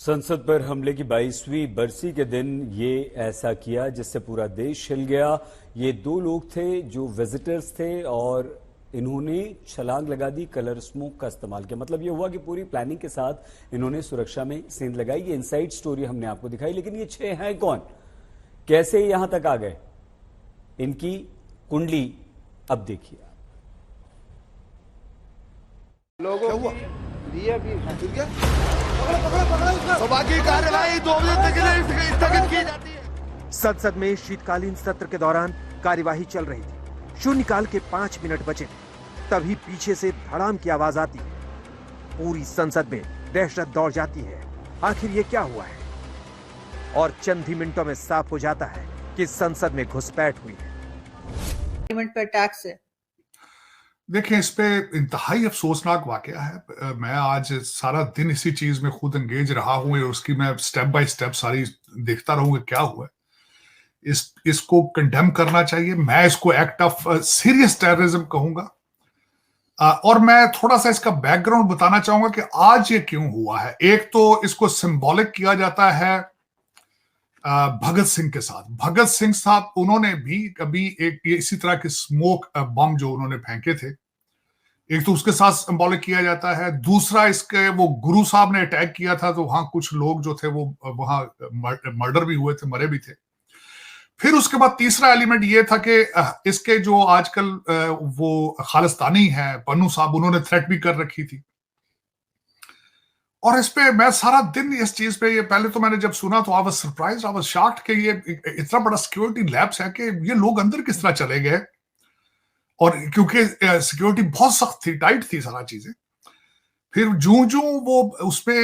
संसद पर हमले की 22वीं बरसी के दिन ये ऐसा किया जिससे पूरा देश हिल गया। ये दो लोग थे जो विजिटर्स थे और इन्होंने छलांग लगा दी, कलर स्मोक का इस्तेमाल किया। मतलब ये हुआ कि पूरी प्लानिंग के साथ इन्होंने सुरक्षा में सेंध लगाई। ये इनसाइड स्टोरी हमने आपको दिखाई, लेकिन ये 6 हैं कौन, कैसे यहां तक आ गए, इनकी कुंडली अब देखिए। लोगों क्या हुआ? की लिए भी फिर क्या? सभा की कार्यवाही 2 बजे तक के लिए स्थगित की जाती है। संसद में शीतकालीन सत्र के दौरान कार्यवाही चल रही थी। शून्यकाल के 5 मिनट बचे थे, तभी पीछे से धड़ाम की आवाज आती है। पूरी संसद में दहशत दौड़ जाती है। आखिर ये क्या हुआ है? और चंद ही मिनटों में साफ हो जाता है कि संसद में घुसपैठ हुई है। पार्लियामेंट पर टैक्स है। देखिए, इस पे इंतहाई अफसोसनाक वाकया है। मैं आज सारा दिन इसी चीज में खुद एंगेज रहा हूं और उसकी मैं स्टेप बाय स्टेप सारी देखता रहूंगा क्या हुआ है। इसको कंडेम करना चाहिए। मैं इसको एक्ट ऑफ सीरियस टेररिज्म कहूंगा। और मैं थोड़ा सा इसका बैकग्राउंड बताना चाहूंगा कि आज ये क्यों हुआ है। एक तो इसको सिंबॉलिक किया जाता है भगत सिंह के साथ। भगत सिंह साहब, उन्होंने भी कभी एक इसी तरह के स्मोक बम जो उन्होंने फेंके थे, एक तो उसके साथ सिंबॉलिक किया जाता है। दूसरा, इसके वो गुरु साहब ने अटैक किया था तो वहां कुछ लोग जो थे वो वहां मर्डर भी हुए थे, मरे भी थे। फिर उसके बाद तीसरा एलिमेंट ये था कि इसके जो आजकल वो खालिस्तानी है पन्नू साहब, उन्होंने थ्रेट भी कर रखी थी। और इस पे मैं सारा दिन इस चीज पे, ये पहले तो मैंने जब सुना तो I was surprised, I was shocked कि ये इतना बड़ा सिक्योरिटी लैप्स है कि ये लोग अंदर किस तरह चले गए। और क्योंकि सिक्योरिटी बहुत सख्त थी, टाइट थी सारा चीजें। फिर जूं जूं वो उसपे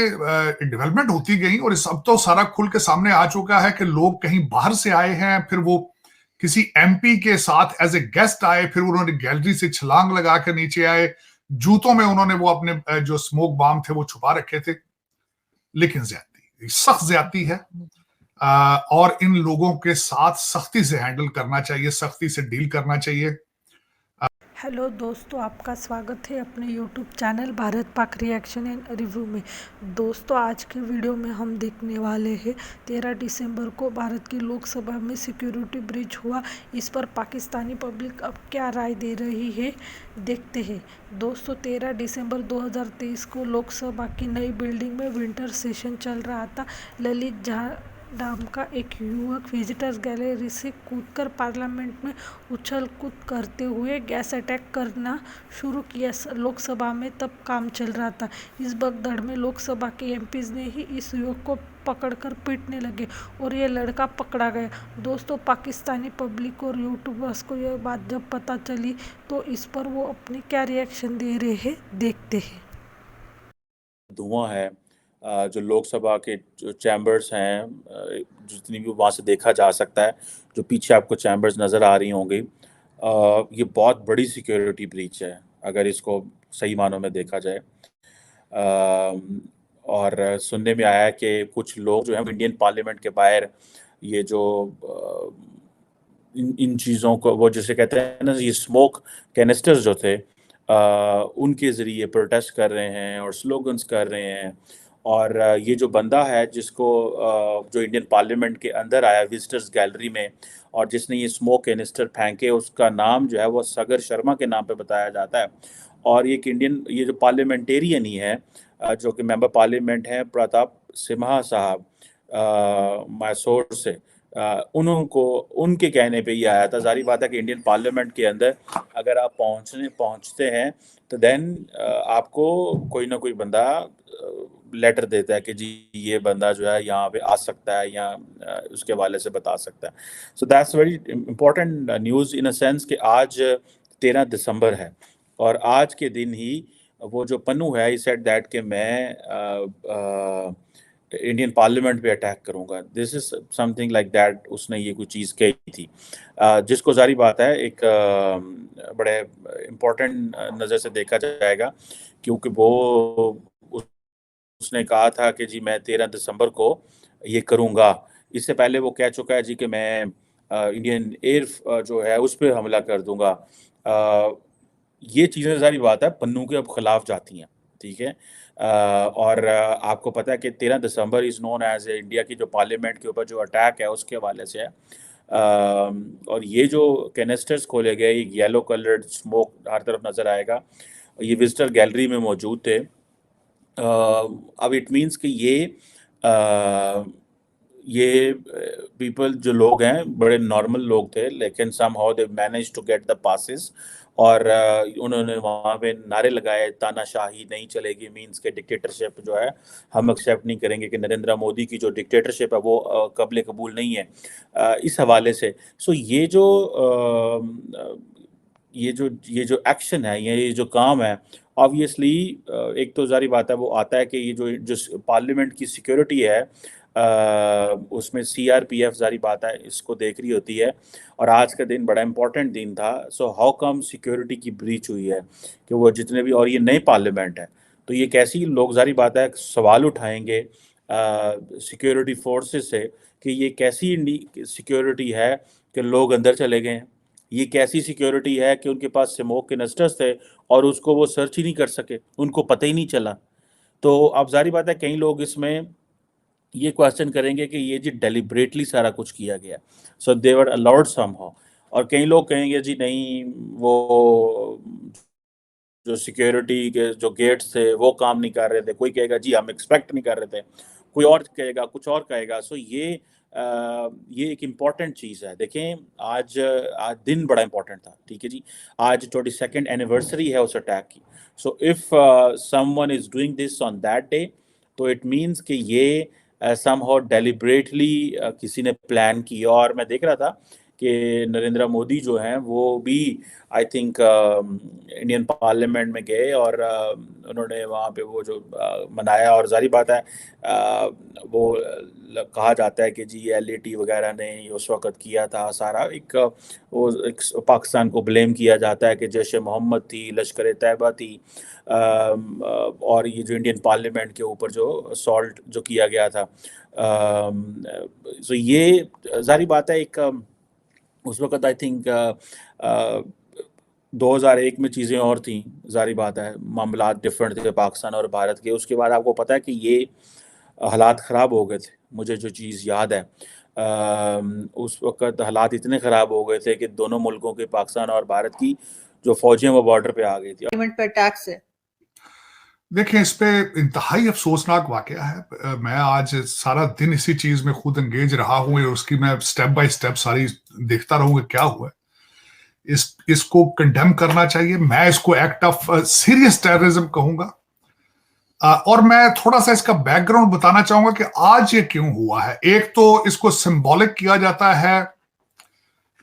डेवलपमेंट होती गई और इस अब तो सारा खुल के सामने आ चुका है कि लोग कहीं बाहर से आए हैं, फिर वो किसी एमपी के साथ एज ए गेस्ट आए, फिर उन्होंने गैलरी से छलांग लगा कर नीचे आए। जूतों में उन्होंने वो अपने जो स्मोक बॉम्ब थे वो छुपा रखे थे। लेकिन ज्यादती, सख्त ज्यादती है। और इन लोगों के साथ सख्ती से हैंडल करना चाहिए, सख्ती से डील करना चाहिए। हेलो दोस्तों, आपका स्वागत है अपने YouTube channel Bharat Pak reaction and review में। दोस्तों, आज के वीडियो में हम देखने वाले हैं 13 दिसंबर को भारत की लोकसभा में सिक्योरिटी ब्रीच हुआ। इस पर पाकिस्तानी पब्लिक अब क्या राय दे रही है, देखते हैं। दोस्तों, 13 दिसंबर 2023 को लोकसभा की नई बिल्डिंग में विंटर सेशन चल रहा था। ललित झा नाम का एक युवक विजिटर्स गैलरी से कूदकर पार्लियामेंट में उछल कूद करते हुए गैस अटैक करना शुरू किया। लोकसभा में तब काम चल रहा था। इस भगदड़ में लोकसभा के एमपीज ने ही इस युवक को पकड़कर पीटने लगे और ये लड़का पकड़ा गया। दोस्तों, पाकिस्तानी पब्लिक और यूट्यूबर्स को यह बात जब पता चली तो इस पर वो अपनी क्या रिएक्शन दे रहे हैं, देखते हैं। धुआं है, जो लोकसभा के जो चैम्बर्स हैं, जितनी भी वहाँ से देखा जा सकता है, जो पीछे आपको चैम्बर्स नज़र आ रही होंगी, ये बहुत बड़ी सिक्योरिटी ब्रीच है अगर इसको सही मानों में देखा जाए। और सुनने में आया है कि कुछ लोग जो हैं इंडियन पार्लियामेंट के बाहर ये जो इन चीज़ों को, वो जैसे कहते हैं ना, ये स्मोक कैनिस्टर्स जो थे, उनके ज़रिए प्रोटेस्ट कर रहे हैं और स्लोगन्स कर रहे हैं। और ये जो बंदा है जिसको जो इंडियन पार्लियामेंट के अंदर आया विजिटर्स गैलरी में और जिसने ये स्मोक कैनिस्टर फेंके, उसका नाम जो है वो सगर शर्मा के नाम पे बताया जाता है। और ये जो पार्लियामेंटेरियन ही है, जो कि मेंबर पार्लियामेंट हैं, प्रताप सिम्हा साहब, मैसूर से, उनको उनके कहने पे ये आया था। जारी बात है कि इंडियन पार्लियामेंट के अंदर अगर आप पहुंचते हैं तो देन आपको कोई ना कोई बंदा लेटर देता है कि जी ये बंदा जो है यहाँ पे आ सकता है या उसके हवाले से बता सकता है। So that's very important news in a sense कि आज 13 दिसंबर है और आज के दिन ही वो जो पन्नू है, ही सेड दैट कि मैं इंडियन पार्लियामेंट पे अटैक करूंगा। This is something like that, उसने ये कुछ चीज़ कही थी, जिसको जारी बात है एक बड़े इम्पोर्टेंट नज़र से देखा जाएगा, क्योंकि वो उसने कहा था कि जी मैं 13 दिसंबर को ये करूंगा। इससे पहले वो कह चुका है जी कि मैं इंडियन एयर जो है उस पर हमला कर दूंगा। ये चीज़ें, सारी बात है, पन्नू के अब खिलाफ जाती हैं। ठीक है। और आपको पता है कि 13 दिसंबर इज़ नोन एज इंडिया की जो पार्लियामेंट के ऊपर जो अटैक है उसके हवाले से है। और ये जो कैनिस्टर्स खोले गए, एक येलो कलर्ड स्मोक हर तरफ नज़र आएगा, ये विजिटर गैलरी में मौजूद थे। अब इट मीन्स कि ये पीपल जो लोग हैं बड़े नॉर्मल लोग थे, लेकिन somehow they manage to get the passes, और उन्होंने वहाँ पे नारे लगाए, तानाशाही नहीं चलेगी, मीन्स के डिक्टेटरशिप जो है हम एक्सेप्ट नहीं करेंगे, कि नरेंद्र मोदी की जो डिक्टेटरशिप है वो काबिल कबूल नहीं है। इस हवाले से सो ये जो एक्शन है, ये जो काम है, ऑब्वियसली एक तो जारी बात है वो आता है कि ये जो पार्लियामेंट की सिक्योरिटी है उसमें सीआरपीएफ जारी बात है इसको देख रही होती है, और आज का दिन बड़ा इंपॉर्टेंट दिन था। सो हाउ कम सिक्योरिटी की ब्रीच हुई है कि वो जितने भी, और ये नई पार्लियामेंट है तो ये कैसी, लोग जारी बात है सवाल उठाएंगे सिक्योरिटी फोर्सेस से कि ये कैसी सिक्योरिटी है कि लोग अंदर चले गए हैं, ये कैसी सिक्योरिटी है कि उनके पास स्मोक कैनिस्टर्स थे और उसको वो सर्च ही नहीं कर सके, उनको पता ही नहीं चला। तो अब जारी बात है कई लोग इसमें ये क्वेश्चन करेंगे कि ये जी डेलिब्रेटली सारा कुछ किया गया, सो दे वर अलाउड समहाउ, और कई लोग कहेंगे जी नहीं, वो जो सिक्योरिटी के जो गेट्स थे वो काम नहीं कर रहे थे, कोई कहेगा जी हम एक्सपेक्ट नहीं कर रहे थे, कोई और कहेगा कुछ और कहेगा। सो ये एक इम्पॉर्टेंट चीज़ है। देखें आज दिन बड़ा इम्पॉर्टेंट था, ठीक है जी, आज 22nd एनिवर्सरी है उस अटैक की। So if someone is doing this on that day, तो इट मीन्स कि ये समहाउ डेलिब्रेटली किसी ने प्लान किया। और मैं देख रहा था कि नरेंद्र मोदी जो हैं वो भी आई थिंक इंडियन पार्लियामेंट में गए और उन्होंने वहाँ पे वो जो मनाया, और जारी बात है वो कहा जाता है कि जी एलएटी वगैरह ने उस वक़्त किया था सारा, एक पाकिस्तान को ब्लेम किया जाता है कि जैश ए मोहम्मद थी, लश्कर तैयबा थी, और ये जो इंडियन पार्लियामेंट के ऊपर जो असॉल्ट जो किया गया था। सो ये जारी बात है, एक उस वक़्त आई थिंक 2001 में चीज़ें और थी, जारी बात है मामलात डिफरेंट थे पाकिस्तान और भारत के। उसके बाद आपको पता है कि ये हालात ख़राब हो गए थे, मुझे जो चीज़ याद है उस वक़्त हालात इतने ख़राब हो गए थे कि दोनों मुल्कों के, पाकिस्तान और भारत की जो फ़ौजियाँ वो बॉर्डर पे आ गई थी। पार्लियामेंट पर टैक्स है। देखिए, इस पे इंतहाई अफसोसनाक वाकया है। मैं आज सारा दिन इसी चीज में खुद एंगेज रहा हूं और उसकी मैं स्टेप बाय स्टेप सारी देखता रहूंगा क्या हुआ। इसको कंडेम करना चाहिए। मैं इसको एक्ट ऑफ सीरियस टेररिज्म कहूंगा। और मैं थोड़ा सा इसका बैकग्राउंड बताना चाहूंगा कि आज ये क्यों हुआ है। एक तो इसको सिंबॉलिक किया जाता है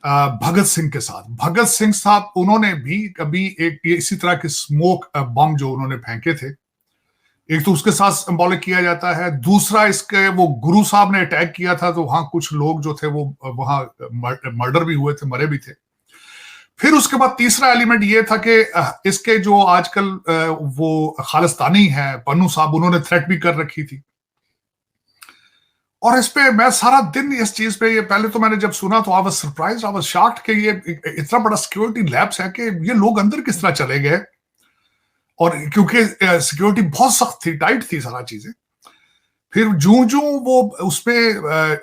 भगत सिंह के साथ। भगत सिंह साहब, उन्होंने भी कभी एक इसी तरह के स्मोक बम जो उन्होंने फेंके थे, एक तो उसके साथ सिंबॉलिक किया जाता है। दूसरा, इसके वो गुरु साहब ने अटैक किया था तो वहां कुछ लोग जो थे वो वहां मर्डर भी हुए थे, मरे भी थे। फिर उसके बाद तीसरा एलिमेंट ये था कि इसके जो आजकल वो खालिस्तानी है पन्नू साहब, उन्होंने थ्रेट भी कर रखी थी। और इस पे मैं सारा दिन इस चीज पे, ये पहले तो मैंने जब सुना तो I was surprised, I was shocked कि ये इतना बड़ा सिक्योरिटी लैप्स है कि ये लोग अंदर किस तरह चले गए। और क्योंकि सिक्योरिटी बहुत सख्त थी, टाइट थी सारा चीजें। फिर जूं वो उसपे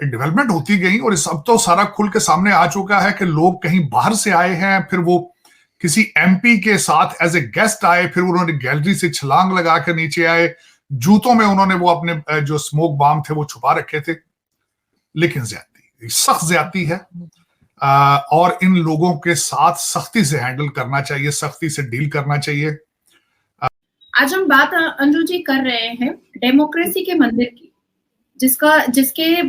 डेवलपमेंट होती गई और इस अब तो सारा खुल के सामने आ चुका है कि लोग कहीं बाहर से आए हैं, फिर वो किसी एमपी के साथ एज ए गेस्ट आए, फिर उन्होंने गैलरी से छलांग लगा कर नीचे आए, जूतों में उन्होंने वो अपने जो स्मोक बम थे वो छुपा रखे थे। लेकिन ज्यादती, सख्त ज्यादती है और इन लोगों के साथ सख्ती से हैंडल करना चाहिए, सख्ती से डील करना चाहिए। आज हम बात अंजू जी कर रहे हैं डेमोक्रेसी के मंदिर की, जिसके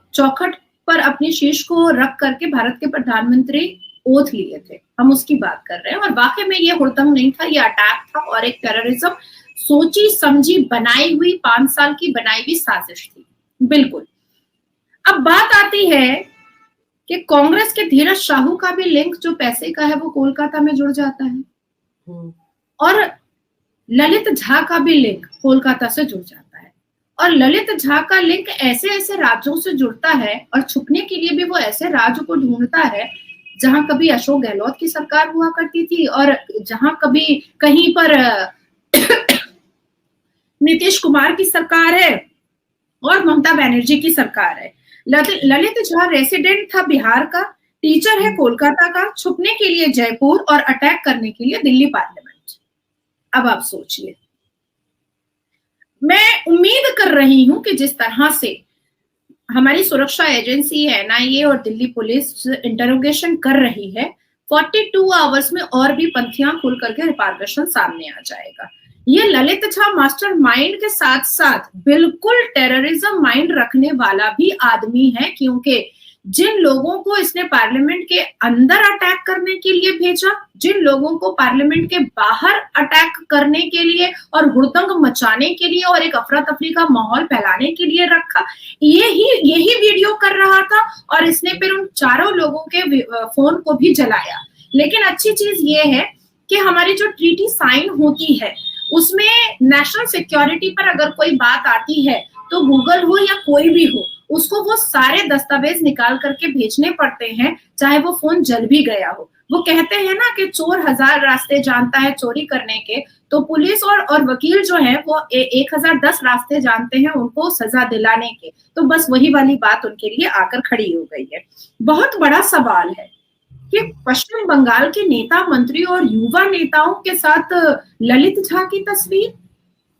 चौखट पर अपने शीश को रख करके भारत के प्रधानमंत्री ओथ लिए थे। हम उसकी बात कर रहे हैं और वाकई में ये हुड़दंग नहीं था, ये अटैक था और एक टेररिज्म सोची समझी बनाई हुई 5 साल की बनाई हुई साजिश थी। बिल्कुल। अब बात आती है कि कांग्रेस के धीरज शाहू का भी लिंक जो पैसे का है वो कोलकाता में जुड़ जाता है और ललित झा का भी लिंक कोलकाता से जुड़ जाता है। और ललित झा का लिंक ऐसे ऐसे राज्यों से जुड़ता है और छुपने के लिए भी वो ऐसे राज्यों को ढूंढता है जहां कभी अशोक गहलोत की सरकार हुआ करती थी और जहां कभी कहीं पर नीतीश कुमार की सरकार है और ममता बनर्जी की सरकार है। ललित झा रेसिडेंट था बिहार का, टीचर है कोलकाता का, छुपने के लिए जयपुर और अटैक करने के लिए दिल्ली पार्लियामेंट। अब आप सोचिए, मैं उम्मीद कर रही हूं कि जिस तरह से हमारी सुरक्षा एजेंसी है एनआईए और दिल्ली पुलिस इंटरोगेशन कर रही है, 42 आवर्स में और भी पंथियां खुल करके रिपार्गेशन सामने आ जाएगा। ये ललित झा मास्टर माइंड के साथ साथ बिल्कुल टेररिज्म माइंड रखने वाला भी आदमी है, क्योंकि जिन लोगों को इसने पार्लियामेंट के अंदर अटैक करने के लिए भेजा, जिन लोगों को पार्लियामेंट के बाहर अटैक करने के लिए और हुड़दंग मचाने के लिए और एक अफरा तफरी का माहौल फैलाने के लिए रखा, यही वीडियो कर रहा था और इसने फिर उन चारों लोगों के फोन को भी जलाया। लेकिन अच्छी चीज ये है कि हमारी जो ट्रीटी साइन होती है उसमें नेशनल सिक्योरिटी पर अगर कोई बात आती है तो गूगल हो या कोई भी हो, उसको वो सारे दस्तावेज निकाल करके भेजने पड़ते हैं, चाहे वो फोन जल भी गया हो। वो कहते हैं ना कि चोर 1000 रास्ते जानता है चोरी करने के, तो पुलिस और वकील जो है वो 1010 रास्ते जानते हैं उनको सजा दिलाने के। तो बस वही वाली बात उनके लिए आकर खड़ी हो गई है। बहुत बड़ा सवाल है कि पश्चिम बंगाल के नेता मंत्री और युवा नेताओं के साथ ललित झा की तस्वीर।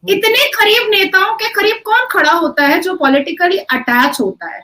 इतने करीब नेताओं के करीब कौन खड़ा होता है जो पॉलिटिकली अटैच होता है?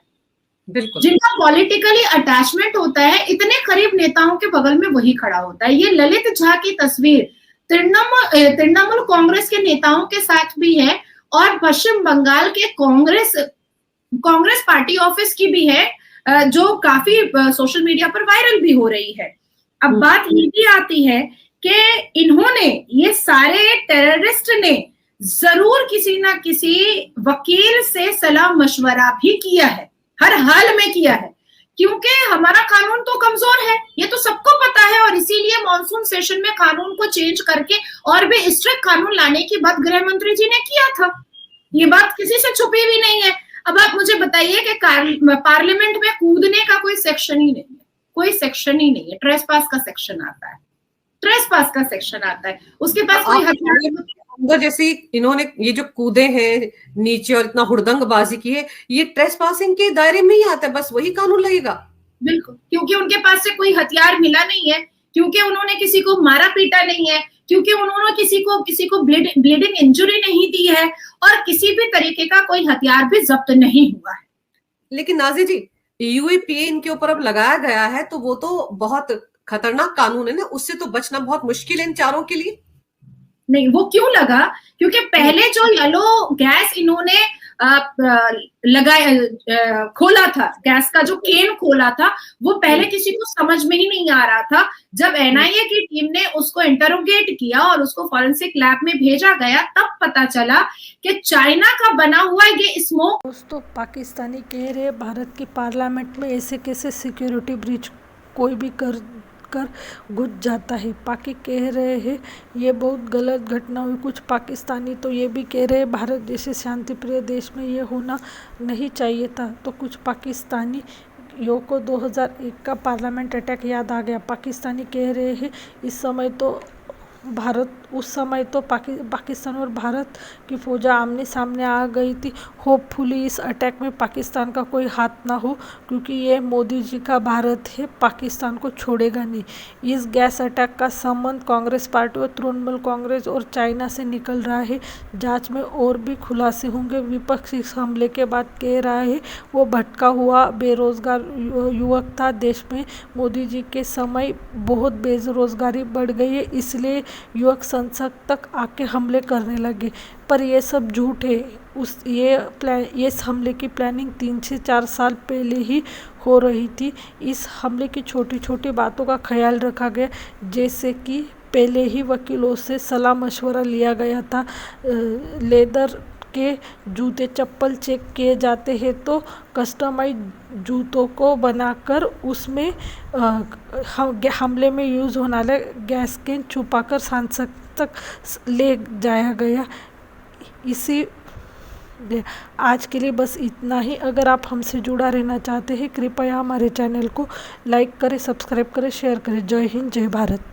बिल्कुल, जिनका पॉलिटिकली अटैचमेंट होता है, इतने करीब नेताओं के बगल में वही खड़ा होता है। ये ललित झा की तस्वीर तृणमूल कांग्रेस के नेताओं के साथ भी है और पश्चिम बंगाल के कांग्रेस पार्टी ऑफिस की भी है, जो काफी सोशल मीडिया पर वायरल भी हो रही है। अब बात ये भी आती है कि इन्होंने, ये सारे टेररिस्ट ने जरूर किसी ना किसी वकील से सलाह मशवरा भी किया है, हर हाल में किया है, क्योंकि हमारा कानून तो कमजोर है, ये तो सबको पता है। और इसीलिए मॉनसून सेशन में कानून को चेंज करके और भी स्ट्रिक्ट कानून लाने की बात गृह मंत्री जी ने किया था। ये बात किसी से छुपी भी नहीं है। अब आप मुझे बताइए कि पार्लियामेंट में कूदने का कोई सेक्शन ही नहीं है, कोई सेक्शन ही नहीं है। ट्रेसपास का सेक्शन आता है, ट्रेसपास का सेक्शन आता है, उसके पास कोई हथियार जैसे इन्होंने ये जो कूदे हैं नीचे और इतना हुड़दंगबाजी की है, ये ट्रेसपासिंग के दायरे में ही आता है, बस वही कानून लगेगा। बिल्कुल, क्योंकि उनके पास से कोई हथियार मिला नहीं है, क्योंकि उन्होंने किसी को मारा पीटा नहीं है, क्योंकि उन्होंने किसी को ब्लीडिंग इंजुरी नहीं दी है और किसी भी तरीके का कोई हथियार भी जब्त नहीं हुआ है। लेकिन नाज़ी जी, यूएपीए इनके ऊपर अब लगाया गया है, तो वो तो बहुत खतरनाक कानून है ना, उससे तो बचना बहुत मुश्किल है इन चारों के लिए। नहीं, वो क्यों लगा? क्योंकि पहले जो येलो गैस इन्होंने खोला था, गैस का जो केन खोला था, वो पहले किसी को समझ में ही नहीं आ रहा था। जब एनआईए की टीम ने उसको इंटरोगेट किया और उसको फॉरेंसिक लैब में भेजा गया, तब पता चला कि चाइना का बना हुआ ये स्मोक। दोस्तों, पाकिस्तानी कह रहे भारत की पार्लियामेंट में ऐसे कैसे सिक्योरिटी ब्रीच कोई भी कर घुस जाता है। पाकि कह रहे हैं ये बहुत गलत घटना हुई। कुछ पाकिस्तानी तो ये भी कह रहे हैं भारत जैसे शांतिप्रिय देश में ये होना नहीं चाहिए था। तो कुछ पाकिस्तानी यो को 2001 का पार्लियामेंट अटैक याद आ गया। पाकिस्तानी कह रहे हैं इस समय तो उस समय तो पाकिस्तान और भारत की फौजा आमने सामने आ गई थी। होपफुली इस अटैक में पाकिस्तान का कोई हाथ ना हो, क्योंकि ये मोदी जी का भारत है, पाकिस्तान को छोड़ेगा नहीं। इस गैस अटैक का संबंध कांग्रेस पार्टी और तृणमूल कांग्रेस और चाइना से निकल रहा है। जांच में और भी खुलासे होंगे। विपक्ष इस हमले के बाद कह रहा है वो भटका हुआ बेरोजगार युवक था। देश में मोदी जी के समय बहुत बेरोजगारी बढ़ गई है, इसलिए युवक संसद तक आके हमले करने लगे। पर ये सब झूठ है। ये हमले की प्लानिंग 3 से 4 साल पहले ही हो रही थी। इस हमले की छोटी छोटी बातों का ख्याल रखा गया, जैसे कि पहले ही वकीलों से सलाह मशवरा लिया गया था। लेदर के जूते चप्पल चेक किए जाते हैं, तो कस्टमाइज जूतों को बनाकर उसमें हमले में यूज़ होने वाले गैस कैन छुपाकर सांसद तक ले जाया गया। इसी आज के लिए बस इतना ही। अगर आप हमसे जुड़ा रहना चाहते हैं, कृपया हमारे चैनल को लाइक करें, सब्सक्राइब करें, शेयर करें। जय हिंद, जय भारत।